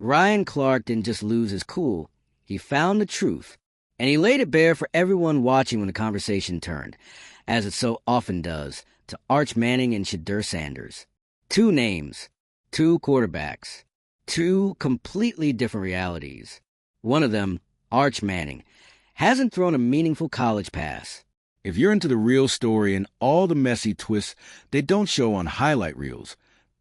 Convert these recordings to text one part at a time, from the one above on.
Ryan Clark didn't just lose his cool, he found the truth, and he laid it bare for everyone watching when the conversation turned, as it so often does, to Arch Manning and Shedeur Sanders. Two names, two quarterbacks, two completely different realities. One of them, Arch Manning, hasn't thrown a meaningful college pass. If you're into the real story and all the messy twists they don't show on highlight reels,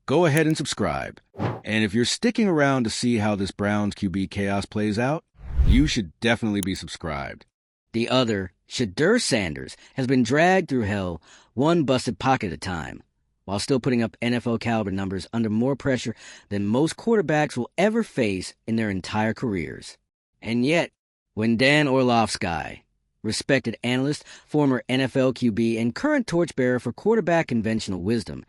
go ahead and subscribe. And if you're sticking around to see how this Browns QB chaos plays out, you should definitely be subscribed. The other, Shedeur Sanders, has been dragged through hell one busted pocket at a time, while still putting up NFL-caliber numbers under more pressure than most quarterbacks will ever face in their entire careers. And yet, when Dan Orlovsky, respected analyst, former NFL QB, and current torchbearer for quarterback conventional wisdom,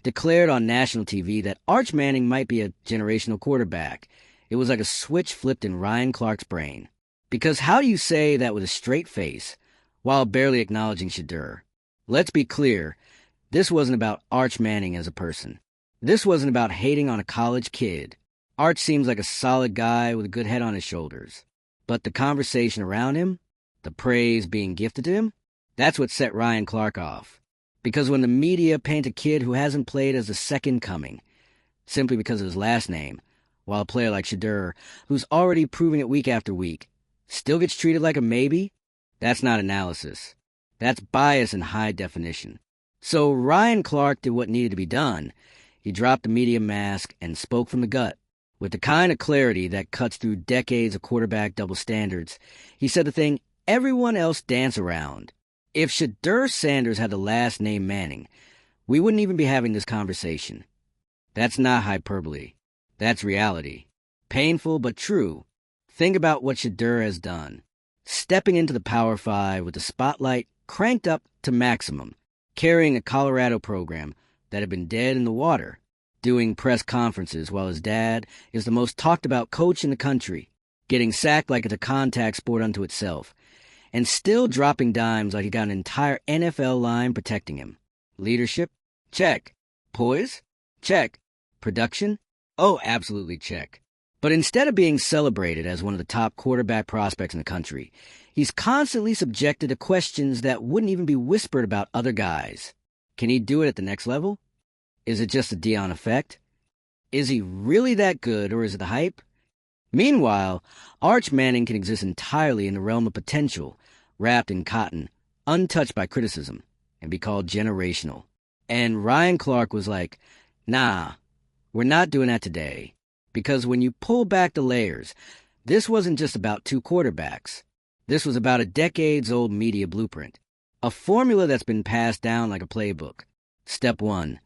declared on national TV that Arch Manning might be a generational quarterback, it was like a switch flipped in Ryan Clark's brain. Because how do you say that with a straight face, while barely acknowledging Shedeur? Let's be clear, this wasn't about Arch Manning as a person. This wasn't about hating on a college kid. Arch seems like a solid guy with a good head on his shoulders. But the conversation around him, the praise being gifted to him, that's what set Ryan Clark off. Because when the media paint a kid who hasn't played as the second coming, simply because of his last name, while a player like Shedeur, who's already proving it week after week, still gets treated like a maybe, that's not analysis. That's bias in high definition. So Ryan Clark did what needed to be done. He dropped the media mask and spoke from the gut. With the kind of clarity that cuts through decades of quarterback double standards, he said the thing everyone else dance around. If Shedeur Sanders had the last name Manning, we wouldn't even be having this conversation. That's not hyperbole. That's reality. Painful but true. Think about what Shedeur has done. Stepping into the Power 5 with the spotlight cranked up to maximum, carrying a Colorado program that had been dead in the water, doing press conferences while his dad is the most talked about coach in the country, getting sacked like it's a contact sport unto itself, and still dropping dimes like he got an entire NFL line protecting him. Leadership? Check. Poise? Check. Production? Oh, absolutely check. But instead of being celebrated as one of the top quarterback prospects in the country, he's constantly subjected to questions that wouldn't even be whispered about other guys. Can he do it at the next level? Is it just a Deion effect? Is he really that good, or is it the hype? Meanwhile, Arch Manning can exist entirely in the realm of potential, wrapped in cotton, untouched by criticism, and be called generational. And Ryan Clark was like, nah, we're not doing that today. Because when you pull back the layers, this wasn't just about two quarterbacks. This was about a decades-old media blueprint. A formula that's been passed down like a playbook. Step 1.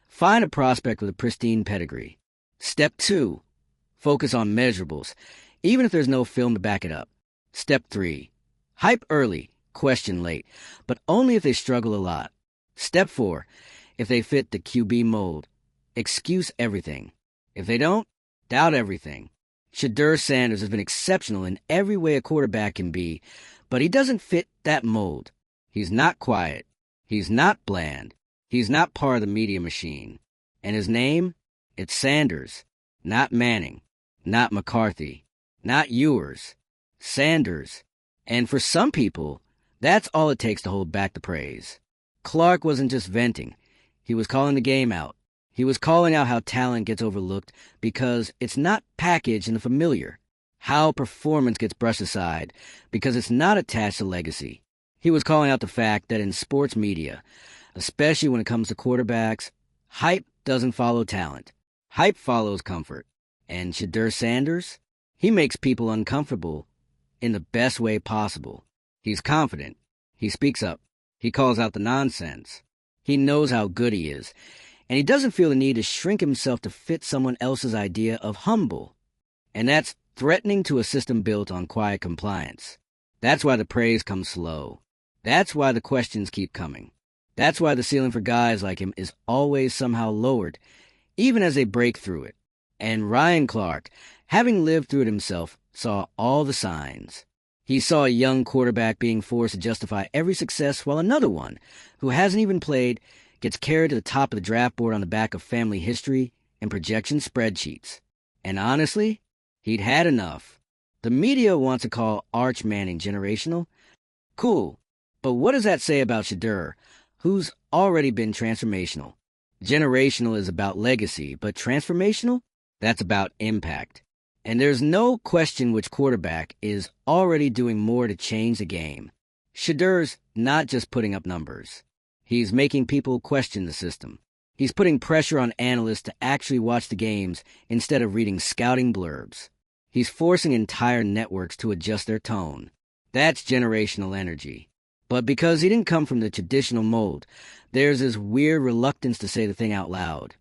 Find a prospect with a pristine pedigree. Step 2. Focus on measurables, even if there's no film to back it up. Step 3. Hype early, question late, but only if they struggle a lot. Step 4. If they fit the QB mold, excuse everything. If they don't, doubt everything. Shedeur Sanders has been exceptional in every way a quarterback can be, but he doesn't fit that mold. He's not quiet. He's not bland. He's not part of the media machine. And his name? It's Sanders. Not Manning. Not McCarthy. Not Ewers. Sanders. And for some people, that's all it takes to hold back the praise. Clark wasn't just venting. He was calling the game out. He was calling out how talent gets overlooked because it's not packaged in the familiar. How performance gets brushed aside because it's not attached to legacy. He was calling out the fact that in sports media, especially when it comes to quarterbacks, hype doesn't follow talent. Hype follows comfort. And Shedeur Sanders? He makes people uncomfortable in the best way possible. He's confident. He speaks up. He calls out the nonsense. He knows how good he is. And he doesn't feel the need to shrink himself to fit someone else's idea of humble. And that's threatening to a system built on quiet compliance. That's why the praise comes slow. That's why the questions keep coming. That's why the ceiling for guys like him is always somehow lowered, even as they break through it. And Ryan Clark, having lived through it himself, saw all the signs. He saw a young quarterback being forced to justify every success while another one, who hasn't even played, gets carried to the top of the draft board on the back of family history and projection spreadsheets. And honestly, he'd had enough. The media wants to call Arch Manning generational. Cool. But what does that say about Shedeur, who's already been transformational? Generational is about legacy, but transformational? That's about impact. And there's no question which quarterback is already doing more to change the game. Shedeur's not just putting up numbers. He's making people question the system. He's putting pressure on analysts to actually watch the games instead of reading scouting blurbs. He's forcing entire networks to adjust their tone. That's generational energy. But because he didn't come from the traditional mold, there's this weird reluctance to say the thing out loud.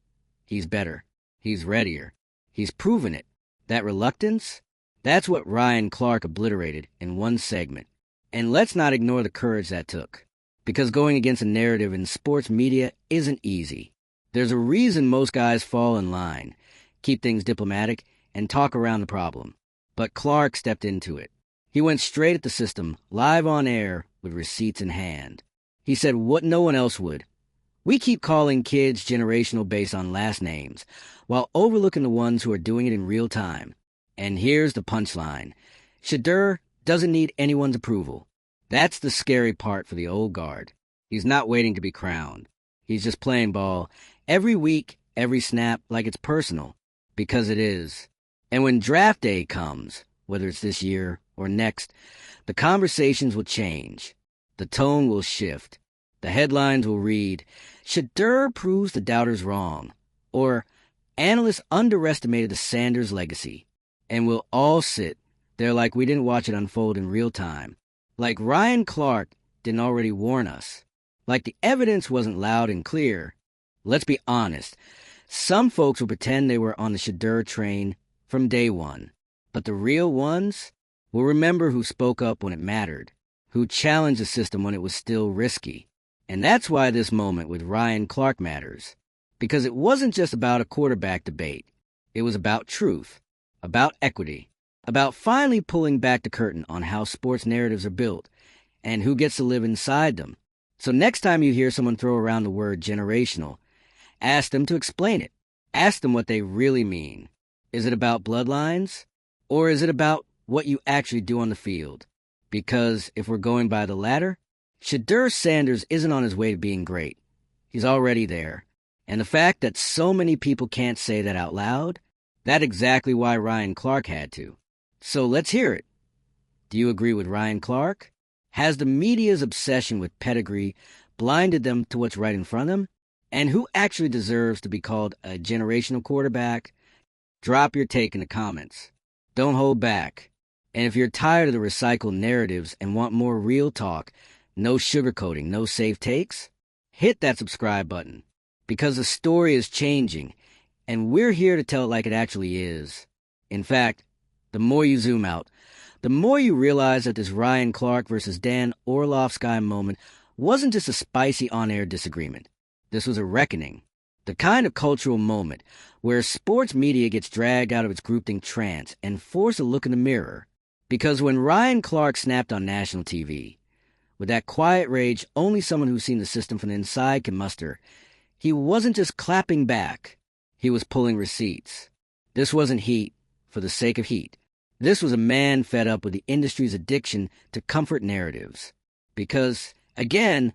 He's better. He's readier. He's proven it. That reluctance? That's what Ryan Clark obliterated in one segment. And let's not ignore the courage that took. Because going against a narrative in sports media isn't easy. There's a reason most guys fall in line, keep things diplomatic, and talk around the problem. But Clark stepped into it. He went straight at the system, live on air, with receipts in hand. He said what no one else would. We keep calling kids generational based on last names, while overlooking the ones who are doing it in real time. And here's the punchline. Shedeur doesn't need anyone's approval. That's the scary part for the old guard. He's not waiting to be crowned. He's just playing ball every week, every snap, like it's personal. Because it is. And when draft day comes, whether it's this year or next, the conversations will change. The tone will shift. The headlines will read, Shedeur proves the doubters wrong, or analysts underestimated the Sanders legacy. And we'll all sit there like we didn't watch it unfold in real time. Like Ryan Clark didn't already warn us. Like the evidence wasn't loud and clear. Let's be honest. Some folks will pretend they were on the Shedeur train from day one. But the real ones will remember who spoke up when it mattered, who challenged the system when it was still risky. And that's why this moment with Ryan Clark matters. Because it wasn't just about a quarterback debate. It was about truth, about equity, about finally pulling back the curtain on how sports narratives are built and who gets to live inside them. So next time you hear someone throw around the word generational, ask them to explain it. Ask them what they really mean. Is it about bloodlines? Or is it about what you actually do on the field? Because if we're going by the latter, Shedeur Sanders isn't on his way to being great. He's already there. And the fact that so many people can't say that out loud, that's exactly why Ryan Clark had to. So let's hear it. Do you agree with Ryan Clark? Has the media's obsession with pedigree blinded them to what's right in front of them? And who actually deserves to be called a generational quarterback? Drop your take in the comments. Don't hold back. And if you're tired of the recycled narratives and want more real talk, no sugarcoating, no safe takes, hit that subscribe button. Because the story is changing, and we're here to tell it like it actually is. In fact, the more you zoom out, the more you realize that this Ryan Clark versus Dan Orlovsky moment wasn't just a spicy on-air disagreement. This was a reckoning. The kind of cultural moment where sports media gets dragged out of its groupthink trance and forced to look in the mirror. Because when Ryan Clark snapped on national TV, with that quiet rage only someone who's seen the system from the inside can muster, he wasn't just clapping back. He was pulling receipts. This wasn't heat for the sake of heat. This was a man fed up with the industry's addiction to comfort narratives. Because, again,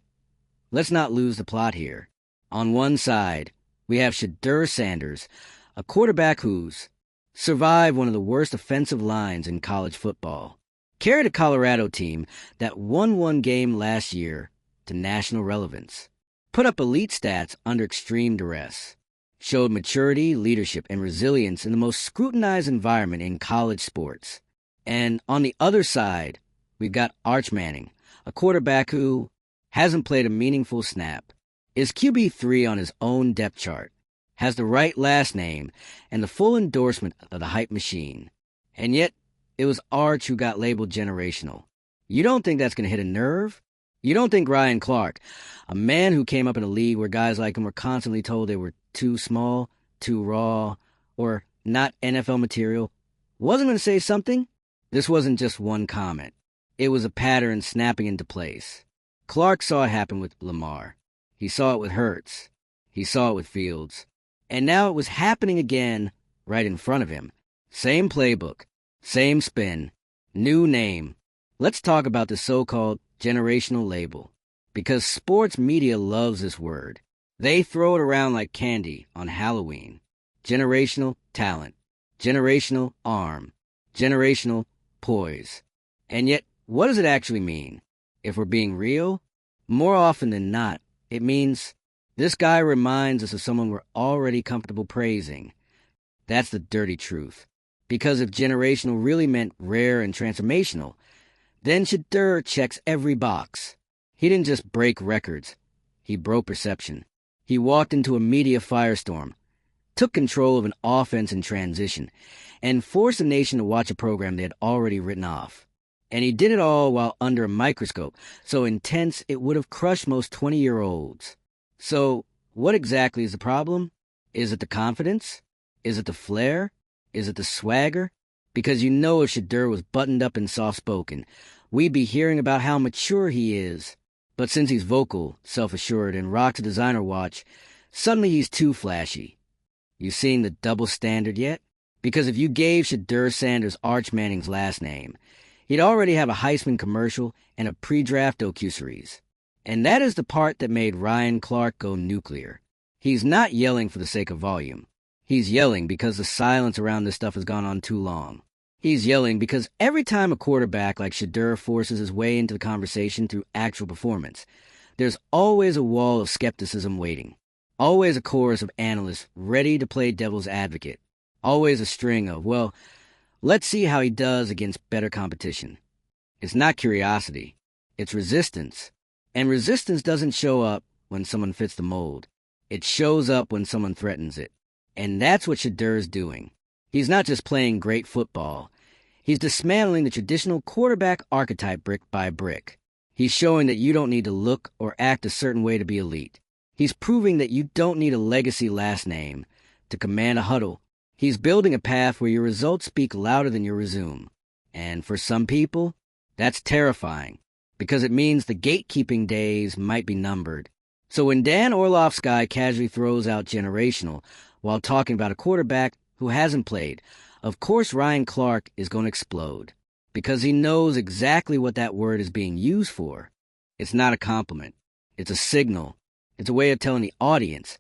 let's not lose the plot here. On one side, we have Shedeur Sanders, a quarterback who's survived one of the worst offensive lines in college football, carried a Colorado team that won one game last year to national relevance, put up elite stats under extreme duress, showed maturity, leadership, and resilience in the most scrutinized environment in college sports. And on the other side, we've got Arch Manning, a quarterback who hasn't played a meaningful snap, is QB3 on his own depth chart, has the right last name, and the full endorsement of the hype machine. And yet, it was Arch who got labeled generational. You don't think that's going to hit a nerve? You don't think Ryan Clark, a man who came up in a league where guys like him were constantly told they were too small, too raw, or not NFL material, wasn't going to say something? This wasn't just one comment. It was a pattern snapping into place. Clark saw it happen with Lamar. He saw it with Hurts. He saw it with Fields. And now it was happening again right in front of him. Same playbook, same spin, new name. Let's talk about the so-called generational label, because sports media loves this word. They throw it around like candy on Halloween. Generational talent, generational arm, generational poise. And yet, what does it actually mean? If we're being real, more often than not, it means this guy reminds us of someone we're already comfortable praising. That's the dirty truth. Because if generational really meant rare and transformational, then Shedeur checks every box. He didn't just break records. He broke perception. He walked into a media firestorm, took control of an offense in transition, and forced the nation to watch a program they had already written off. And he did it all while under a microscope, so intense it would have crushed most 20-year-olds. So, what exactly is the problem? Is it the confidence? Is it the flair? Is it the swagger? Because you know if Shedeur was buttoned up and soft-spoken, we'd be hearing about how mature he is. But since he's vocal, self-assured, and rocks a designer watch, suddenly he's too flashy. You seen the double standard yet? Because if you gave Shedeur Sanders Arch Manning's last name, he'd already have a Heisman commercial and a pre-draft docuseries. And that is the part that made Ryan Clark go nuclear. He's not yelling for the sake of volume. He's yelling because the silence around this stuff has gone on too long. He's yelling because every time a quarterback like Shedeur forces his way into the conversation through actual performance, there's always a wall of skepticism waiting. Always a chorus of analysts ready to play devil's advocate. Always a string of, well, let's see how he does against better competition. It's not curiosity. It's resistance. And resistance doesn't show up when someone fits the mold. It shows up when someone threatens it. And that's what Shedeur's doing. He's not just playing great football. He's dismantling the traditional quarterback archetype brick by brick. He's showing that you don't need to look or act a certain way to be elite. He's proving that you don't need a legacy last name to command a huddle. He's building a path where your results speak louder than your resume. And for some people, that's terrifying, because it means the gatekeeping days might be numbered. So when Dan Orlovsky casually throws out generational while talking about a quarterback who hasn't played, of course Ryan Clark is going to explode, because he knows exactly what that word is being used for. It's not a compliment. It's a signal. It's a way of telling the audience,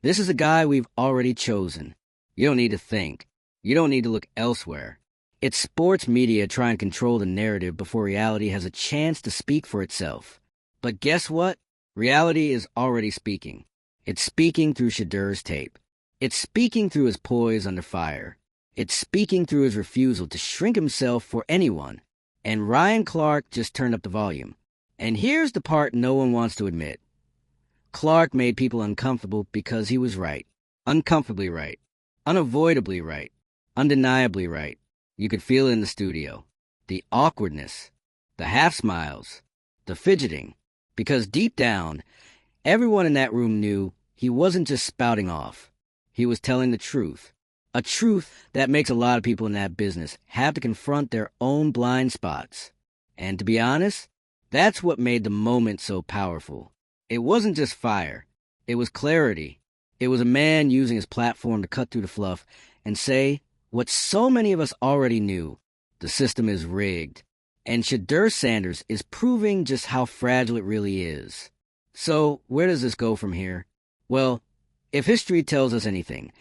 this is a guy we've already chosen. You don't need to think. You don't need to look elsewhere. It's sports media trying to control the narrative before reality has a chance to speak for itself. But guess what? Reality is already speaking. It's speaking through Shedeur's tape. It's speaking through his poise under fire. It's speaking through his refusal to shrink himself for anyone. And Ryan Clark just turned up the volume. And here's the part no one wants to admit. Clark made people uncomfortable because he was right. Uncomfortably right. Unavoidably right. Undeniably right. You could feel it in the studio. The awkwardness. The half-smiles. The fidgeting. Because deep down, everyone in that room knew he wasn't just spouting off. He was telling the truth. A truth that makes a lot of people in that business have to confront their own blind spots. And to be honest, that's what made the moment so powerful. It wasn't just fire. It was clarity. It was a man using his platform to cut through the fluff and say what so many of us already knew. The system is rigged. And Shedeur Sanders is proving just how fragile it really is. So where does this go from here? Well, if history tells us anything,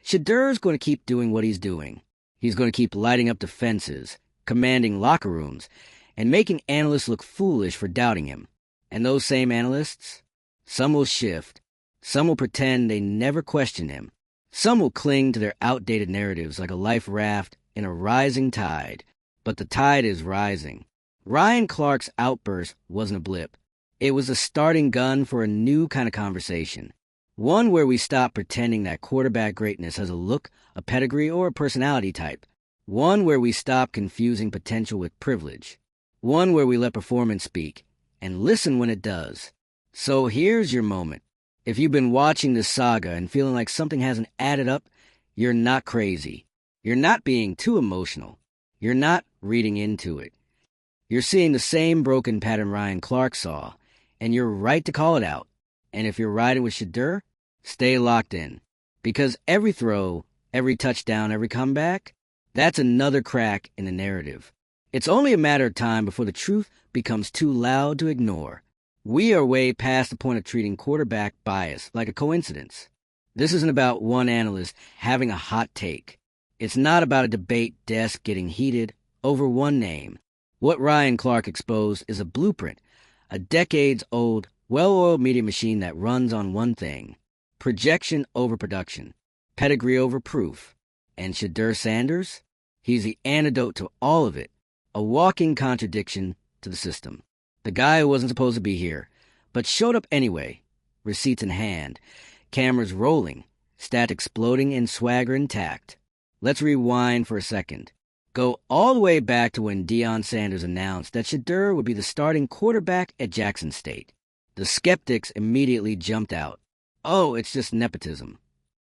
Shedeur's going to keep doing what he's doing. He's going to keep lighting up defenses, commanding locker rooms, and making analysts look foolish for doubting him. And those same analysts, some will shift. Some will pretend they never questioned him. Some will cling to their outdated narratives like a life raft in a rising tide. But the tide is rising. Ryan Clark's outburst wasn't a blip. It was a starting gun for a new kind of conversation. One where we stop pretending that quarterback greatness has a look, a pedigree, or a personality type. One where we stop confusing potential with privilege. One where we let performance speak and listen when it does. So here's your moment. If you've been watching this saga and feeling like something hasn't added up, you're not crazy. You're not being too emotional. You're not reading into it. You're seeing the same broken pattern Ryan Clark saw, and you're right to call it out. And if you're riding with Shedeur, stay locked in. Because every throw, every touchdown, every comeback, That's another crack in the narrative. It's only a matter of time before the truth becomes too loud to ignore. We are way past the point of treating quarterback bias like a coincidence. This isn't about one analyst having a hot take. It's not about a debate desk getting heated over one name. What Ryan Clark exposed is a blueprint, a decades-old, well-oiled media machine that runs on one thing: projection over production, pedigree over proof. And Shedeur Sanders? He's the antidote to all of it, a walking contradiction to the system. The guy who wasn't supposed to be here, but showed up anyway, receipts in hand, cameras rolling, stat exploding and swagger intact. Let's rewind for a second. Go all the way back to when Deion Sanders announced that Shedeur would be the starting quarterback at Jackson State. The skeptics immediately jumped out. Oh, it's just nepotism.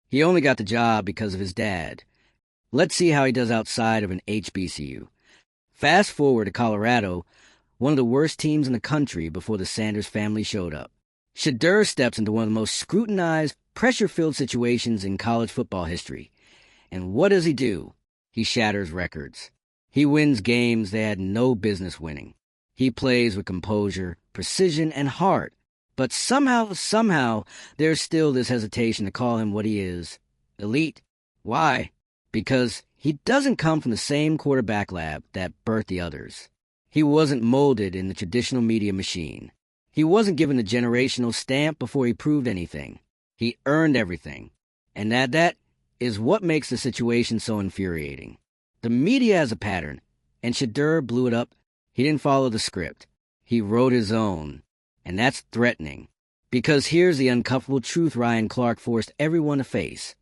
He only got the job because of his dad. Let's see how he does outside of an HBCU. Fast forward to Colorado, one of the worst teams in the country before the Sanders family showed up. Shedeur steps into one of the most scrutinized, pressure-filled situations in college football history. And what does he do? He shatters records. He wins games they had no business winning. He plays with composure, precision, and heart. But somehow, there's still this hesitation to call him what he is: elite. Why? Because he doesn't come from the same quarterback lab that birthed the others. He wasn't molded in the traditional media machine. He wasn't given the generational stamp before he proved anything. He earned everything. And that is what makes the situation so infuriating. The media has a pattern, and Shedeur blew it up. He didn't follow the script. He wrote his own. And that's threatening. Because here's the uncomfortable truth Ryan Clark forced everyone to face.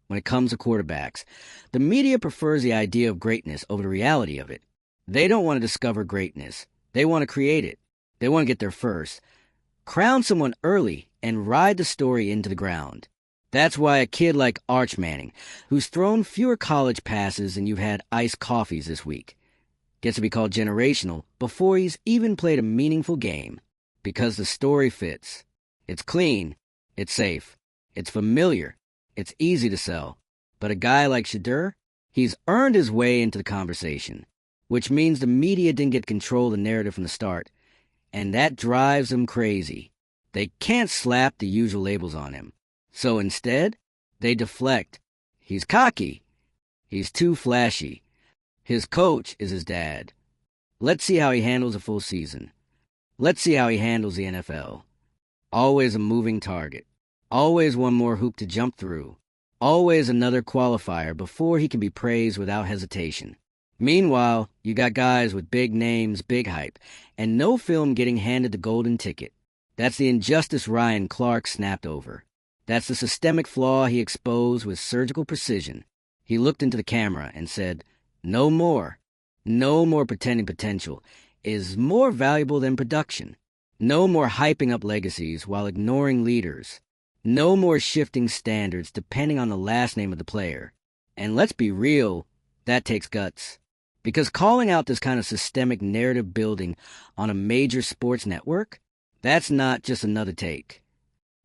When it comes to quarterbacks, the media prefers the idea of greatness over the reality of it. They don't want to discover greatness. They want to create it. They want to get there first. Crown someone early and ride the story into the ground. That's why a kid like Arch Manning, who's thrown fewer college passes than you've had iced coffees this week, gets to be called generational before he's even played a meaningful game. Because the story fits. It's clean. It's safe. It's familiar. It's easy to sell. But a guy like Shedeur, he's earned his way into the conversation, which means the media didn't get control of the narrative from the start. And that drives them crazy. They can't slap the usual labels on him. So instead, they deflect. He's cocky. He's too flashy. His coach is his dad. Let's see how he handles a full season. Let's see how he handles the NFL. Always a moving target. Always one more hoop to jump through. Always another qualifier before he can be praised without hesitation. Meanwhile, you got guys with big names, big hype, and no film getting handed the golden ticket. That's the injustice Ryan Clark snapped over. That's the systemic flaw he exposed with surgical precision. He looked into the camera and said, "No more. No more pretending potential is more valuable than production. No more hyping up legacies while ignoring leaders. No more shifting standards depending on the last name of the player." And let's be real, that takes guts. Because calling out this kind of systemic narrative building on a major sports network, that's not just another take.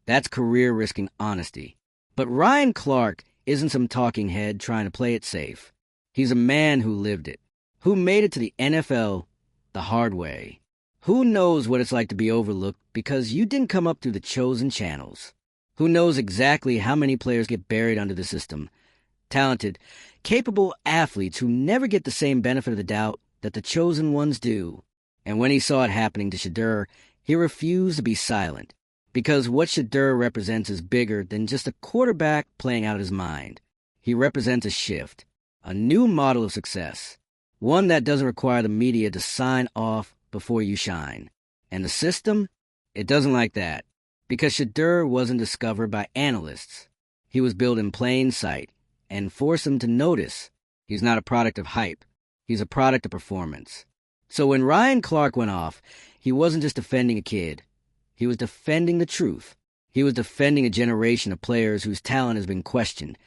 That's career-risking honesty. But Ryan Clark isn't some talking head trying to play it safe. He's a man who lived it, who made it to the NFL the hard way. Who knows what it's like to be overlooked because you didn't come up through the chosen channels? Who knows exactly how many players get buried under the system? Talented, capable athletes who never get the same benefit of the doubt that the chosen ones do. And when he saw it happening to Shedeur, he refused to be silent. Because what Shedeur represents is bigger than just a quarterback playing out his mind. He represents a shift, a new model of success. One that doesn't require the media to sign off before you shine. And the system? It doesn't like that. Because Shedeur wasn't discovered by analysts. He was built in plain sight and forced them to notice. He's not a product of hype. He's a product of performance. So when Ryan Clark went off, he wasn't just defending a kid. He was defending the truth. He was defending a generation of players whose talent has been questioned,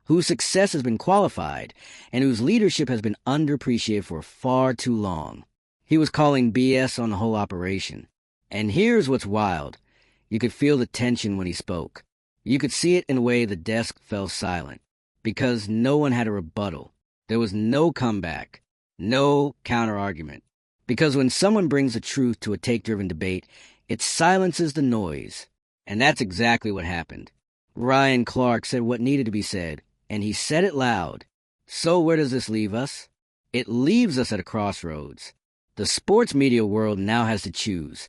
whose success has been qualified, and whose leadership has been underappreciated for far too long. He was calling BS on the whole operation. And here's what's wild. You could feel the tension when he spoke. You could see it in a way the desk fell silent, because no one had a rebuttal. There was no comeback, no counter-argument. Because when someone brings the truth to a take-driven debate, it silences the noise. And that's exactly what happened. Ryan Clark said what needed to be said, and he said it loud. So where does this leave us? It leaves us at a crossroads. The sports media world now has to choose.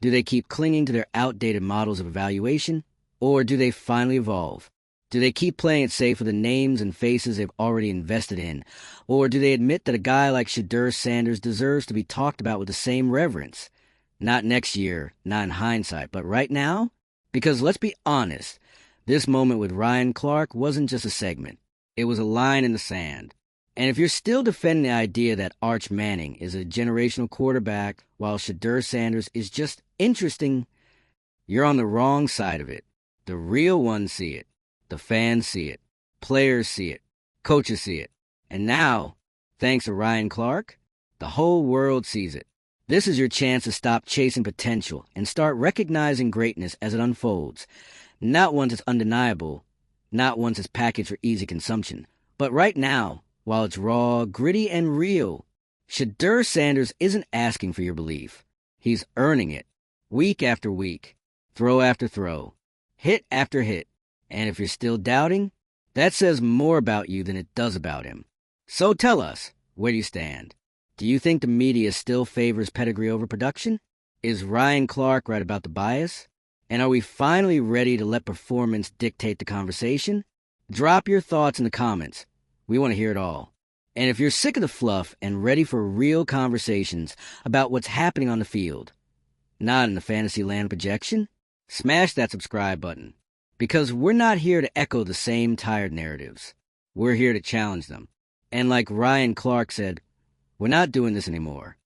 Do they keep clinging to their outdated models of evaluation, or do they finally evolve? Do they keep playing it safe with the names and faces they've already invested in, or do they admit that a guy like Shedeur Sanders deserves to be talked about with the same reverence? Not next year, not in hindsight, but right now? Because let's be honest, this moment with Ryan Clark wasn't just a segment. It was a line in the sand. And if you're still defending the idea that Arch Manning is a generational quarterback while Shedeur Sanders is just interesting, you're on the wrong side of it. The real ones see it. The fans see it. Players see it. Coaches see it. And now, thanks to Ryan Clark, the whole world sees it. This is your chance to stop chasing potential and start recognizing greatness as it unfolds. Not once it's undeniable, not once it's packaged for easy consumption, but right now, while it's raw, gritty, and real. Shedeur Sanders isn't asking for your belief. He's earning it, week after week, throw after throw, hit after hit. And if you're still doubting, that says more about you than it does about him. So tell us, where do you stand? Do you think the media still favors pedigree over production? Is Ryan Clark right about the bias? And are we finally ready to let performance dictate the conversation? Drop your thoughts in the comments. We want to hear it all. And if you're sick of the fluff and ready for real conversations about what's happening on the field, not in the fantasy land projection, smash that subscribe button. Because we're not here to echo the same tired narratives. We're here to challenge them. And like Ryan Clark said, we're not doing this anymore.